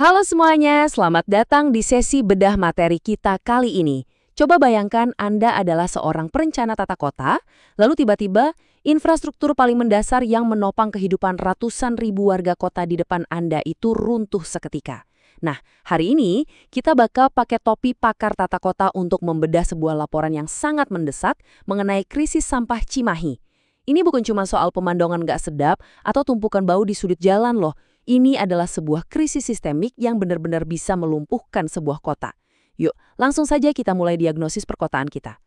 Halo semuanya, selamat datang di sesi bedah materi kita kali ini. Coba bayangkan Anda adalah seorang perencana tata kota, lalu tiba-tiba infrastruktur paling mendasar yang menopang kehidupan ratusan ribu warga kota di depan Anda itu runtuh seketika. Nah, hari ini kita bakal pakai topi pakar tata kota untuk membedah sebuah laporan yang sangat mendesak mengenai krisis sampah Cimahi. Ini bukan cuma soal pemandangan nggak sedap atau tumpukan bau di sudut jalan loh. Ini adalah sebuah krisis sistemik yang benar-benar bisa melumpuhkan sebuah kota. Yuk, langsung saja kita mulai diagnosis perkotaan kita.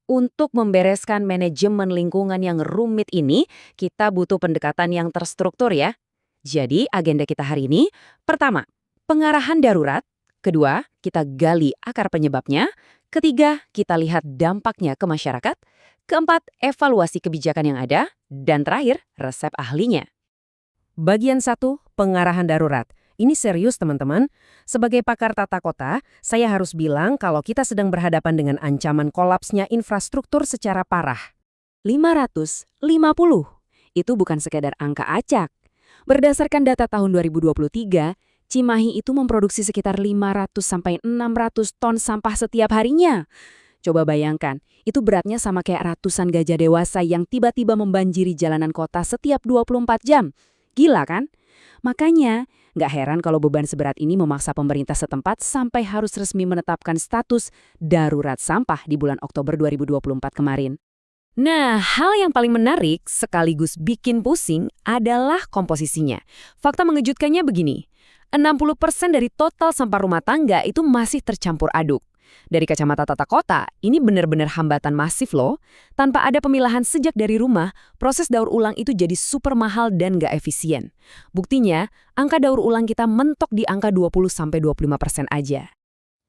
Untuk membereskan manajemen lingkungan yang rumit ini, kita butuh pendekatan yang terstruktur ya. Jadi, agenda kita hari ini, pertama, pengarahan darurat. Kedua, kita gali akar penyebabnya. Ketiga, kita lihat dampaknya ke masyarakat. Keempat, evaluasi kebijakan yang ada. Dan terakhir, resep ahlinya. Bagian 1, pengarahan darurat. Ini serius teman-teman. Sebagai pakar tata kota, saya harus bilang kalau kita sedang berhadapan dengan ancaman kolapsnya infrastruktur secara parah. 550. Itu bukan sekedar angka acak. Berdasarkan data tahun 2023, Cimahi itu memproduksi sekitar 500-600 ton sampah setiap harinya. Coba bayangkan, itu beratnya sama kayak ratusan gajah dewasa yang tiba-tiba membanjiri jalanan kota setiap 24 jam. Gila kan? Makanya, nggak heran kalau beban seberat ini memaksa pemerintah setempat sampai harus resmi menetapkan status darurat sampah di bulan Oktober 2024 kemarin. Nah, hal yang paling menarik sekaligus bikin pusing adalah komposisinya. Fakta mengejutkannya begini, 60% dari total sampah rumah tangga itu masih tercampur aduk. Dari kacamata tata kota, ini benar-benar hambatan masif loh. Tanpa ada pemilahan sejak dari rumah, proses daur ulang itu jadi super mahal dan nggak efisien. Buktinya, angka daur ulang kita mentok di angka 20-25% aja.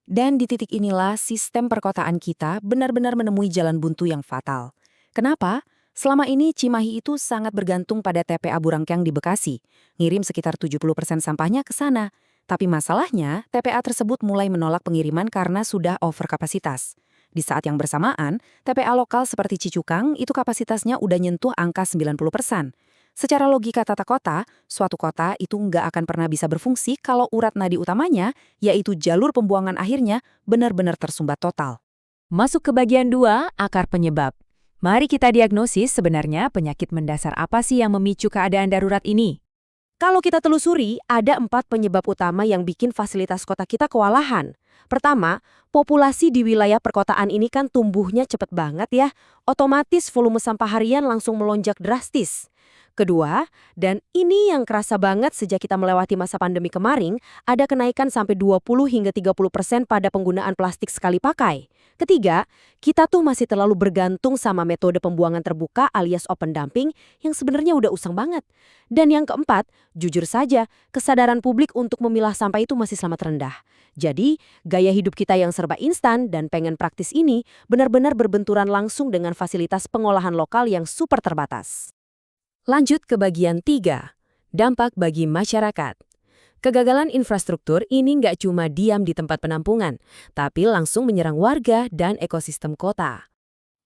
Dan di titik inilah sistem perkotaan kita benar-benar menemui jalan buntu yang fatal. Kenapa? Selama ini Cimahi itu sangat bergantung pada TPA Burangkeng di Bekasi. Ngirim sekitar 70% sampahnya ke sana. Tapi masalahnya, TPA tersebut mulai menolak pengiriman karena sudah over kapasitas. Di saat yang bersamaan, TPA lokal seperti Cicukang itu kapasitasnya udah nyentuh angka 90%. Secara logika tata kota, suatu kota itu nggak akan pernah bisa berfungsi kalau urat nadi utamanya, yaitu jalur pembuangan akhirnya, benar-benar tersumbat total. Masuk ke bagian 2, akar penyebab. Mari kita diagnosis sebenarnya penyakit mendasar apa sih yang memicu keadaan darurat ini. Kalau kita telusuri, ada 4 penyebab utama yang bikin fasilitas kota kita kewalahan. Pertama, populasi di wilayah perkotaan ini kan tumbuhnya cepet banget ya. Otomatis volume sampah harian langsung melonjak drastis. Kedua, dan ini yang kerasa banget sejak kita melewati masa pandemi kemarin, ada kenaikan sampai 20-30% pada penggunaan plastik sekali pakai. Ketiga, kita tuh masih terlalu bergantung sama metode pembuangan terbuka alias open dumping yang sebenarnya udah usang banget. Dan yang keempat, jujur saja, kesadaran publik untuk memilah sampah itu masih sangat rendah. Jadi, gaya hidup kita yang serba instan dan pengen praktis ini benar-benar berbenturan langsung dengan fasilitas pengolahan lokal yang super terbatas. Lanjut ke bagian 3, dampak bagi masyarakat. Kegagalan infrastruktur ini nggak cuma diam di tempat penampungan, tapi langsung menyerang warga dan ekosistem kota.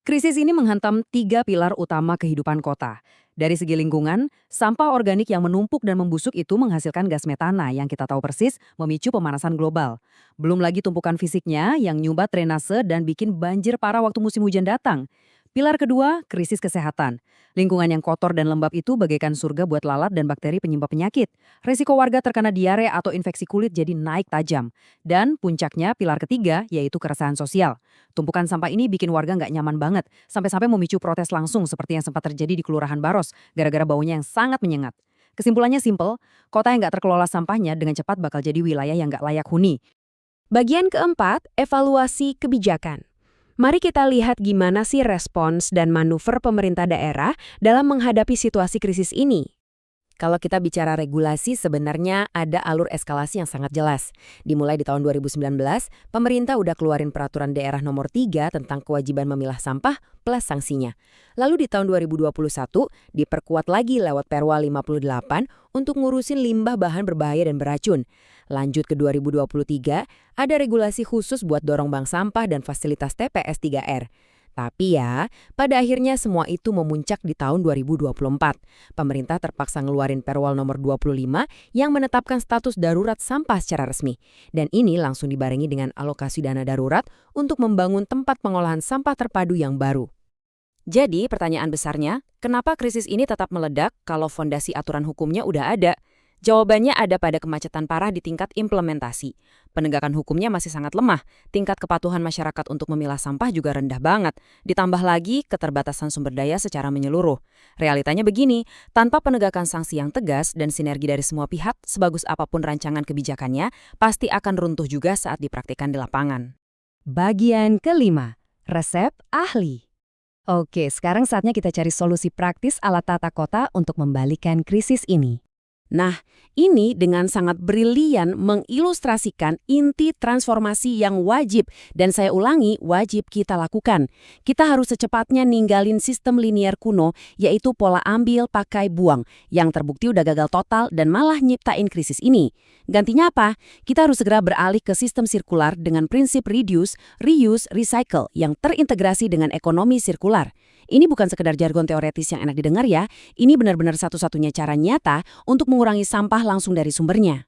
Krisis ini menghantam 3 pilar utama kehidupan kota. Dari segi lingkungan, sampah organik yang menumpuk dan membusuk itu menghasilkan gas metana yang kita tahu persis memicu pemanasan global. Belum lagi tumpukan fisiknya yang nyumbat drainase dan bikin banjir parah waktu musim hujan datang. Pilar kedua, krisis kesehatan. Lingkungan yang kotor dan lembab itu bagaikan surga buat lalat dan bakteri penyebab penyakit. Resiko warga terkena diare atau infeksi kulit jadi naik tajam. Dan puncaknya pilar ketiga, yaitu keresahan sosial. Tumpukan sampah ini bikin warga nggak nyaman banget, sampai-sampai memicu protes langsung seperti yang sempat terjadi di Kelurahan Baros, gara-gara baunya yang sangat menyengat. Kesimpulannya simpel, kota yang nggak terkelola sampahnya dengan cepat bakal jadi wilayah yang nggak layak huni. Bagian keempat, evaluasi kebijakan. Mari kita lihat gimana sih respons dan manuver pemerintah daerah dalam menghadapi situasi krisis ini. Kalau kita bicara regulasi, sebenarnya ada alur eskalasi yang sangat jelas. Dimulai di tahun 2019, pemerintah udah keluarin peraturan daerah nomor 3 tentang kewajiban memilah sampah plus sanksinya. Lalu di tahun 2021, diperkuat lagi lewat Perwa 58 untuk ngurusin limbah bahan berbahaya dan beracun. Lanjut ke 2023, ada regulasi khusus buat dorong bank sampah dan fasilitas TPS 3R. Tapi ya, pada akhirnya semua itu memuncak di tahun 2024. Pemerintah terpaksa ngeluarin Perwal nomor 25 yang menetapkan status darurat sampah secara resmi. Dan ini langsung dibarengi dengan alokasi dana darurat untuk membangun tempat pengolahan sampah terpadu yang baru. Jadi pertanyaan besarnya, kenapa krisis ini tetap meledak kalau fondasi aturan hukumnya udah ada? Jawabannya ada pada kemacetan parah di tingkat implementasi. Penegakan hukumnya masih sangat lemah, tingkat kepatuhan masyarakat untuk memilah sampah juga rendah banget, ditambah lagi keterbatasan sumber daya secara menyeluruh. Realitanya begini, tanpa penegakan sanksi yang tegas dan sinergi dari semua pihak, sebagus apapun rancangan kebijakannya, pasti akan runtuh juga saat dipraktikkan di lapangan. Bagian kelima, resep ahli. Oke, sekarang saatnya kita cari solusi praktis ala tata kota untuk membalikan krisis ini. Nah, ini dengan sangat brilian mengilustrasikan inti transformasi yang wajib, dan saya ulangi, wajib kita lakukan. Kita harus secepatnya ninggalin sistem linier kuno, yaitu pola ambil, pakai, buang, yang terbukti udah gagal total dan malah nyiptain krisis ini. Gantinya apa? Kita harus segera beralih ke sistem sirkular dengan prinsip reduce, reuse, recycle yang terintegrasi dengan ekonomi sirkular. Ini bukan sekedar jargon teoretis yang enak didengar ya, ini benar-benar satu-satunya cara nyata untuk mengurangi sampah langsung dari sumbernya.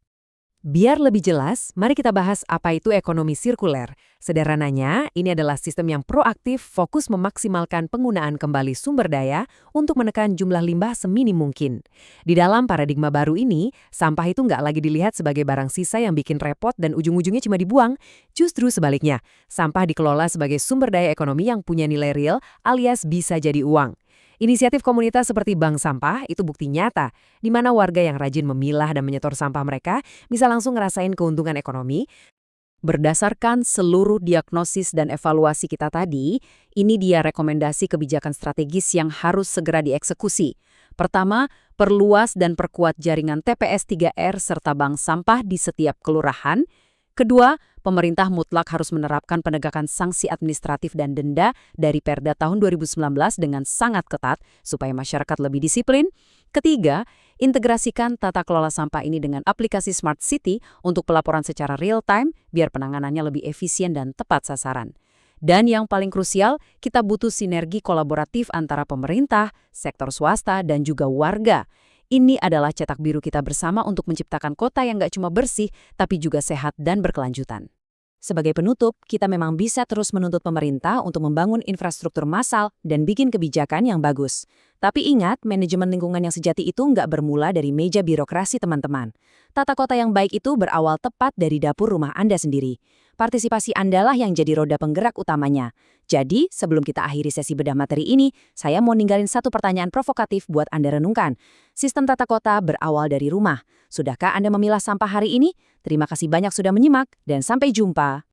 Biar lebih jelas, mari kita bahas apa itu ekonomi sirkuler. Sederhananya, ini adalah sistem yang proaktif fokus memaksimalkan penggunaan kembali sumber daya untuk menekan jumlah limbah seminim mungkin. Di dalam paradigma baru ini, sampah itu nggak lagi dilihat sebagai barang sisa yang bikin repot dan ujung-ujungnya cuma dibuang. Justru sebaliknya, sampah dikelola sebagai sumber daya ekonomi yang punya nilai real alias bisa jadi uang. Inisiatif komunitas seperti Bank Sampah itu bukti nyata, di mana warga yang rajin memilah dan menyetor sampah mereka bisa langsung ngerasain keuntungan ekonomi. Berdasarkan seluruh diagnosis dan evaluasi kita tadi, ini dia rekomendasi kebijakan strategis yang harus segera dieksekusi. Pertama, perluas dan perkuat jaringan TPS 3R serta bank sampah di setiap kelurahan. Kedua, pemerintah mutlak harus menerapkan penegakan sanksi administratif dan denda dari Perda tahun 2019 dengan sangat ketat supaya masyarakat lebih disiplin. Ketiga, integrasikan tata kelola sampah ini dengan aplikasi Smart City untuk pelaporan secara real-time biar penanganannya lebih efisien dan tepat sasaran. Dan yang paling krusial, kita butuh sinergi kolaboratif antara pemerintah, sektor swasta, dan juga warga. Ini adalah cetak biru kita bersama untuk menciptakan kota yang nggak cuma bersih, tapi juga sehat dan berkelanjutan. Sebagai penutup, kita memang bisa terus menuntut pemerintah untuk membangun infrastruktur massal dan bikin kebijakan yang bagus. Tapi ingat, manajemen lingkungan yang sejati itu nggak bermula dari meja birokrasi teman-teman. Tata kota yang baik itu berawal tepat dari dapur rumah Anda sendiri. Partisipasi Anda lah yang jadi roda penggerak utamanya. Jadi, sebelum kita akhiri sesi bedah materi ini, saya mau ninggalin satu pertanyaan provokatif buat Anda renungkan. Sistem tata kota berawal dari rumah. Sudahkah Anda memilah sampah hari ini? Terima kasih banyak sudah menyimak, dan sampai jumpa.